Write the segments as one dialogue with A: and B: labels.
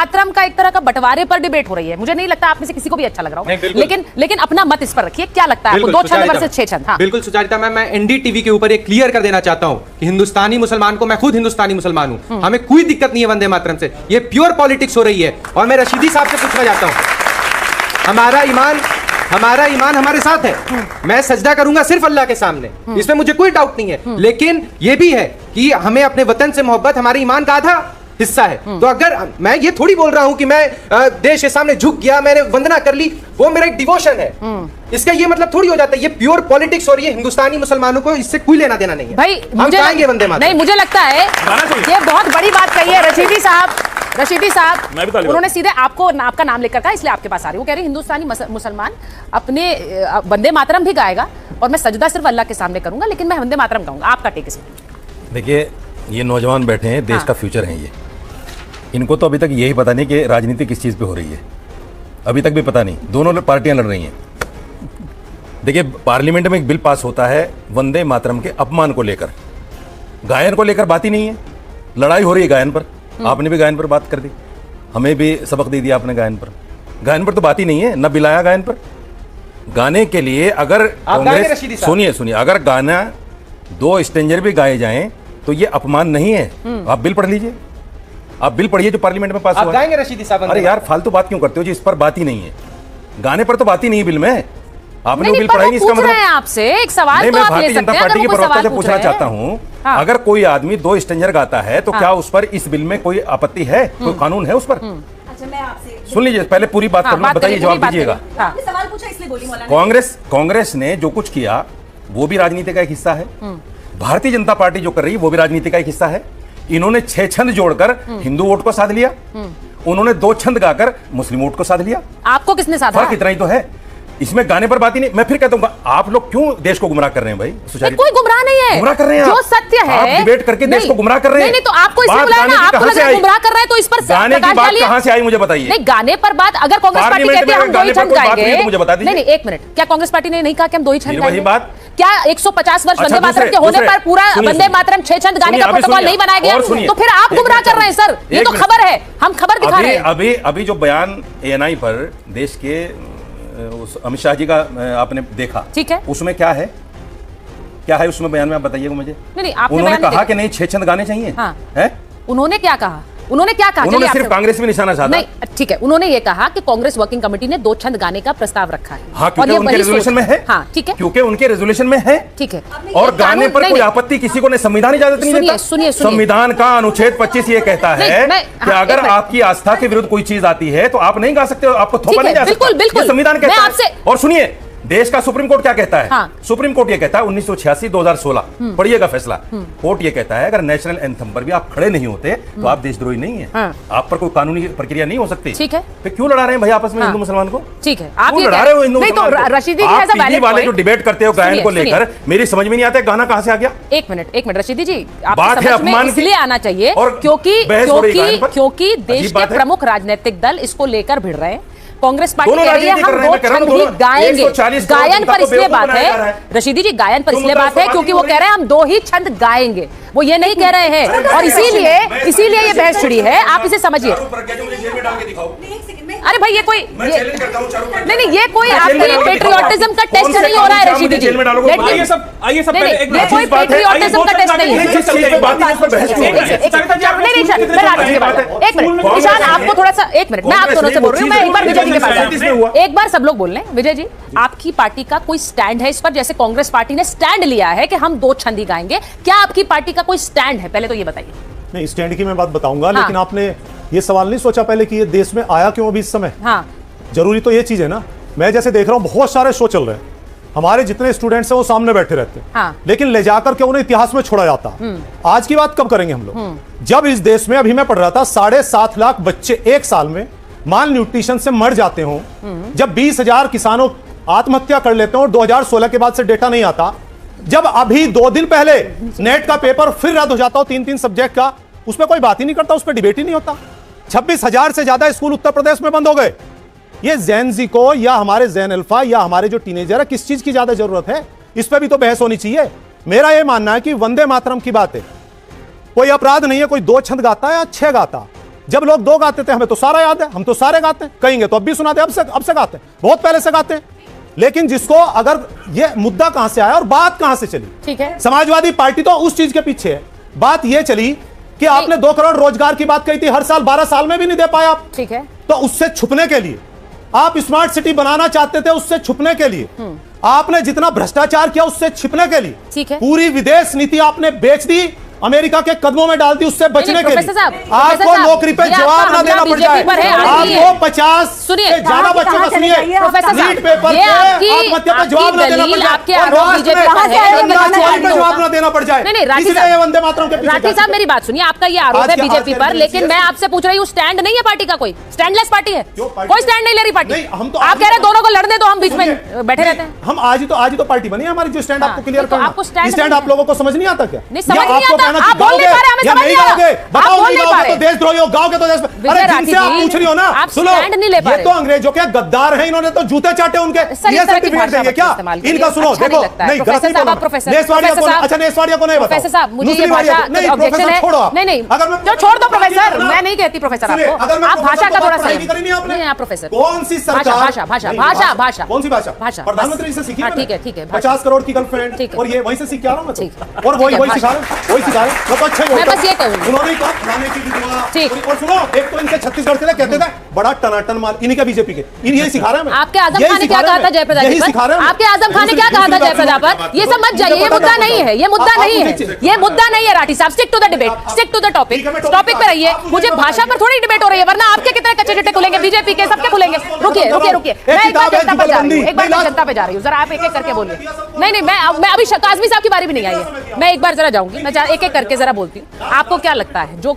A: मातरम का एक तरह का बंटवारे पर डिबेट हो रही है। मुझे नहीं लगता आप में से किसी को भी अच्छा लग रहा हो, लेकिन अपना मत इस पर रखिए। क्या लगता है आपको, 2 छंद वर्सेस 6 छंद?
B: बिल्कुल सुचारिता मैम, मैं एनडीटीवी के ऊपर एक क्लियर कर देना चाहता हूं कि हिंदुस्तानी मुसलमान को, मैं खुद हिंदुस्तानी मुसलमान हूं, हमें कोई दिक्कत नहीं है वंदे मातरम से। ये प्योर पॉलिटिक्स हो रही है। और मैं रशीदी साहब से पूछना चाहता हूं, हमारा ईमान हमारे साथ है। मैं सजदा करूंगा सिर्फ अल्लाह के सामने, इसमें मुझे कोई डाउट नहीं है। लेकिन यह भी है कि हमें अपने वतन से मोहब्बत हमारे ईमान का आधा हिस्सा है। तो अगर मैं ये थोड़ी बोल रहा हूं कि मैं देश के सामने झुक गया, मैंने वंदना कर ली, वो मेरा एक डिवोशन है, इसका ये मतलब थोड़ी हो जाता है। ये प्योर पॉलिटिक्स हो रही है। हिंदुस्तानी मुसलमानों को इससे कोई लेना देना नहीं है।
A: भाई
B: हम चाहेंगे वंदे मातरम।
A: नहीं, मुझे लगता है ये बहुत बड़ी बात कही है रशीदी साहब। उन्होंने सीधे आपका नाम लेकर कहा, इसलिए आपके पास आ रही। वो कह रही हिंदुस्तानी मुसलमान अपने वंदे मातरम भी गाएगा और मैं सजदा सिर्फ अल्लाह के सामने करूंगा, लेकिन मैं वंदे मातरम गाऊंगा। आपका टेक इसमें?
C: देखिए, ये नौजवान बैठे हैं, देश का फ्यूचर है ये। इनको तो अभी तक यही पता नहीं कि राजनीति किस चीज़ पे हो रही है, अभी तक भी पता नहीं। दोनों पार्टियां लड़ रही हैं। देखिए, पार्लियामेंट में एक बिल पास होता है वंदे मातरम के अपमान को लेकर, गायन को लेकर बात ही नहीं है। लड़ाई हो रही है गायन पर। आपने भी गायन पर बात कर दी, हमें भी सबक दे दिया आपने गायन पर तो बात ही नहीं है, न बिलाया गायन पर। गाने के लिए अगर कांग्रेस, सुनिए, अगर गाना 2 स्ट्रेंजर भी गाए जाएं तो ये अपमान नहीं है। आप बिल पढ़ लीजिए, आप बिल पढ़िए जो पार्लियामेंट में पास हुआ।
B: गाएंगे रशीदी साहब?
C: अरे यार, फालतू बात क्यों करते हो जी? इस पर बात ही नहीं है, गाने पर तो बात ही नहीं है बिल में। आपने बिल पढ़ा ही नहीं, इसका मतलब
A: आपसे एक सवाल
C: नहीं, मैं भारतीय जनता पार्टी के प्रवक्ता से पूछना चाहता हूँ, अगर कोई आदमी 2 स्ट्रेंजर गाता है तो क्या उस पर, इस बिल में कोई आपत्ति है? कोई कानून है उस पर?
D: अच्छा, मैं आपसे
C: सुन लीजिए, पहले पूरी बात कर लो, बताइए, जवाब दीजिएगा।
D: सवाल पूछा इसलिए बोली मौलाना।
C: कांग्रेस ने जो कुछ किया वो भी राजनीति का एक हिस्सा है। भारतीय जनता पार्टी जो कर रही है वो भी राजनीति का एक हिस्सा है। इन्होंने 6 छंद जोड़कर हिंदू वोट को साध लिया, उन्होंने 2 छंद गाकर मुस्लिम वोट को साध लिया।
A: आपको किसने साधा?
C: फर्क इतना ही तो है, इसमें गाने पर बात ही नहीं। मैं फिर कहता हूँ, आप लोग क्यों देश को गुमराह कर रहे हैं भाई?
A: कोई गुमराह नहीं है,
C: गुमराह कर रहे हैं
A: जो सत्य है।
C: आप डिबेट करके देश को गुमराह कर रहे हैं।
A: नहीं, तो आपको इसलिए बुलाया ना, आपको लग रहा है गुमराह कर रहे हैं, तो इस पर
C: गाने की बात कहां से आई मुझे बताइए।
A: नहीं, गाने पर बात, अगर कांग्रेस पार्टी कहती है हम 2 ही छंद गाएंगे,
C: मुझे बता दीजिए।
A: नहीं, 1 मिनट, क्या कांग्रेस पार्टी ने नहीं कहा कि हम 2 ही छंद गाएंगे?
C: बात
A: क्या 150 वर्ष वंदे मातरम के होने पर पूरा वंदे मातरम 6 छंद गाने का प्रोटोकॉल नहीं बनाया गया? तो फिर आप गुमराह कर रहे हैं सर, ये तो खबर है, हम खबर दिखा रहे हैं।
C: अभी जो बयान ANI पर देश के अमित शाह जी का आपने देखा, ठीक है, उसमें क्या है उसमें बयान में, आप बताइएगा मुझे।
A: नहीं,
C: उन्होंने कहा कि नहीं 6 छंद गाने चाहिए। है? उन्होंने क्या कहा? उन्होंने सिर्फ कांग्रेस में निशाना साधा।
A: नहीं, ठीक है, उन्होंने ये कहा कि कांग्रेस वर्किंग कमेटी ने 2 छंद गाने का प्रस्ताव रखा है।
C: हाँ, क्योंकि उनके रेजोल्यूशन में है। हाँ, ठीक है, क्योंकि उनके रेजोल्यूशन में है, ठीक है। और गाने पर कोई आपत्ति किसी को नहीं, संविधान इजाजत नहीं देता। सुनिए, संविधान का अनुच्छेद 25 ये कहता है कि अगर आपकी आस्था के विरुद्ध कोई चीज आती है तो आप नहीं गा सकते, आपको थोपा नहीं जा सकता। बिल्कुल, संविधान कहता है। और सुनिए, देश का सुप्रीम कोर्ट क्या कहता है? हाँ। सुप्रीम कोर्ट ये कहता है 1986-2016, पढ़िएगा फैसला। कोर्ट ये कहता है अगर नेशनल एंथम पर भी आप खड़े नहीं होते तो आप देशद्रोही नहीं है। हाँ। आप पर कोई कानूनी प्रक्रिया नहीं हो सकती। ठीक है, फिर क्यों लड़ा रहे हैं भाई आपस में हिंदू मुसलमान को? ठीक है, आप लड़ा रहे हो हिंदू मुसलमान वाले जो डिबेट करते हो गायन को लेकर, मेरी समझ में नहीं आता गाना कहां से आ गया।
A: 1 मिनट रशीदी जी, बात है अपमान इसलिए आना चाहिए क्योंकि देश के प्रमुख राजनीतिक दल इसको लेकर भिड़ रहे हैं। कांग्रेस पार्टी कह रही है हम 2 छंद ही गाएंगे। गायन पर इसलिए बात है रशीदी जी, गायन पर इसलिए बात है क्योंकि वो कह रहे हैं हम 2 ही छंद गाएंगे, वो ये नहीं कह रहे हैं, और इसीलिए ये बहस छिड़ी है। आप इसे समझिए। अरे भाई, ये कोई नहीं, ये कोई आपके पेट्रियोटिज्म का टेस्ट नहीं हो रहा है रशीदी जी। ये कोई पेट्रियोटिज्म का टेस्ट नहीं है। एक मिनट ईशान, आपको थोड़ा सा, 1 मिनट, मैं आप दोनों से बोल रही हूँ, मैं एक बार विजय जी के पास, एक बार सब लोग बोल रहे हैं। विजय जी, आपकी पार्टी का कोई स्टैंड है इस पर? जैसे कांग्रेस पार्टी ने स्टैंड लिया है कि हम 2 छंद ही गाएंगे, क्या आपकी पार्टी का कोई स्टैंड है? पहले तो ये बताइए।
E: नहीं, स्टैंड की मैं बात बताऊंगा, लेकिन आपने ये सवाल नहीं सोचा पहले कि ये देश में आया क्यों अभी इस समय? हाँ, जरूरी तो ये चीज है ना। मैं जैसे देख रहा हूं बहुत सारे शो चल रहे हैं, हमारे जितने स्टूडेंट्स हैं वो सामने बैठे रहते हैं। हाँ। लेकिन ले जाकर के उन्हें इतिहास में छोड़ा जाता। आज की बात कब करेंगे हम लोग? जब इस देश में, अभी मैं पढ़ रहा था, 7.5 लाख बच्चे 1 साल में माल न्यूट्रिशन से मर जाते हो, जब 20,000 किसानों आत्महत्या कर लेते हो, 2016 के बाद से डेटा नहीं आता, जब अभी 2 दिन पहले नेट का पेपर फिर रद्द हो जाता हो 3-3 सब्जेक्ट का, उस पर कोई बात ही नहीं करता, उस पर डिबेट ही नहीं होता। 26,000 से ज्यादा स्कूल उत्तर प्रदेश में बंद हो गए। ये जैन जी को या हमारे जैन अल्फा या हमारे जो टीनेजर है, किस चीज की ज्यादा जरूरत है? इस पर भी तो बहस होनी चाहिए। मेरा यह मानना है कि वंदे मातरम की बात है, कोई अपराध नहीं है, कोई 2 छंद गाता है या 6 गाता, जब लोग दो गाते थे हमें तो सारा याद है, हम तो सारे गाते हैं, कहेंगे तो अब भी सुनाते, अब से गाते हैं, बहुत पहले से गाते हैं। लेकिन जिसको अगर ये मुद्दा कहां से आया और बात कहां से चली,
A: ठीक है,
E: समाजवादी पार्टी तो उस चीज के पीछे है। बात ये चली कि आपने 2 करोड़ रोजगार की बात कही थी, हर साल 12 साल में भी नहीं दे पाए आप,
A: ठीक है,
E: तो उससे छुपने के लिए आप स्मार्ट सिटी बनाना चाहते थे, उससे छुपने के लिए आपने जितना भ्रष्टाचार किया उससे छिपने के लिए,
A: ठीक है,
E: पूरी विदेश नीति आपने बेच दी, अमेरिका के कदमों में डाल दी, उससे बचने के लिए आपको नौकरी पे जवाब ना देना पड़ जाए। आपको 50 से ज्यादा बच्चों का सुनिए नीट पेपर पे आत्महत्या पे जवाब ना देना पड़ जाए, जवाब ना देना पड़ जाए, इसलिए वंदे मातरम के पीछे।
A: राठी साहब मेरी बात सुनिए, आपका ये आरोप है बीजेपी पर, लेकिन मैं आपसे पूछ रही हूँ स्टैंड नहीं है पार्टी का, कोई स्टैंडलेस पार्टी है, कोई स्टैंड नहीं ले रही पार्टी। आप कह रहे हैं दोनों को लड़ने तो हम बीच में बैठे रहते हैं।
E: हम आज ही तो पार्टी बनी है हमारी, जो स्टैंड आपको क्लियर करना,
A: आपको स्टैंड
E: आप लोगों को समझ नहीं आता क्या?
A: नहीं समझ नहीं आता, आप बोल नहीं पा रहे, हमें समझ नहीं आ रहा,
E: बताओ नहीं गाओगे तो देशद्रोही हो, गाओगे तो देश। अरे जिनसे आप पूछ रही हो ना, सुनो, ये तो अंग्रेजों के गद्दार हैं, इन्होंने तो जूते चाटे उनके, ये सर्टिफिकेट देंगे क्या इनका? सुनो देखो, नहीं गलत नहीं, नेसवाड़िया को, अच्छा नेसवाड़िया को नहीं बताओ,
A: प्रोफेसर साहब मुझे ये भाषा ऑब्जेक्शन है, नहीं अगर मैं छोड़ दो प्रोफेसर, मैं नहीं कहती प्रोफेसर आपको, आप भाषा का थोड़ा सही नहीं, आप प्रोफेसर
E: कौन सी सरकार,
A: भाषा
E: कौन सी भाषा? प्रधानमंत्री से सीखी,
A: ठीक है ठीक है,
E: 50 करोड़ की गर्लफ्रेंड, और ये वहीं से सीख के आ रहा हूं मैं तो, और वही सिखा रहा हूं, तो अच्छा
A: मैं बस ये कहूंगी,
E: उन्होंने कहा फलाने की विधवा, और सुनो एक तो इनके छत्तीसगढ़ के कहते थे बड़ा टनाटन माल, इन्हीं का बीजेपी के, यही सिखा रहे हैं।
A: आपके आजम खान ने क्या कहा था जयप्रदा जी पर? आपके आजम खान ने क्या कहा था जयप्रदा पर? ये सब मत जाइए, ये मुद्दा नहीं है, ये मुद्दा नहीं है, ये मुद्दा नहीं है। राठी साहब stick to the debate, stick to the topic, topic पे रहिए। मुझे भाषा पर थोड़ी डिबेट हो रही है, वरना आपके कितने कच्चे चिट्टे खुलेंगे, बीजेपी के सबके खुलेंगे। रुकिए रुकिए रुकिए, मैं एक बार जनता पे जा रही हूँ, एक बार जनता पे जा रही हूँ, जरा आप एक एक करके बोलिए। नहीं मैं अभी काज़मी साहब की बारी भी नहीं आई है, मैं एक बार जरा जाऊंगी, मैं एक एक करके जरा बोलती हूँ। आपको क्या लगता है जो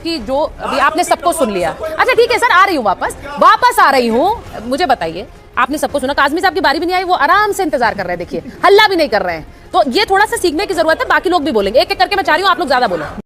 A: अभी आपने सबको सुन लिया? अच्छा ठीक है सर, आ रही हूँ, वापस आ रही हूँ, मुझे बताइए, आपने सबको सुना, काज़मी साहब की बारी भी नहीं आई, वो आराम से इंतजार कर रहे हैं, देखिए हल्ला भी नहीं कर रहे हैं, तो ये थोड़ा सा सीखने की जरूरत है। बाकी लोग भी बोलेंगे, एक एक करके मैं चाह रही हूँ आप लोग ज्यादा बोलें।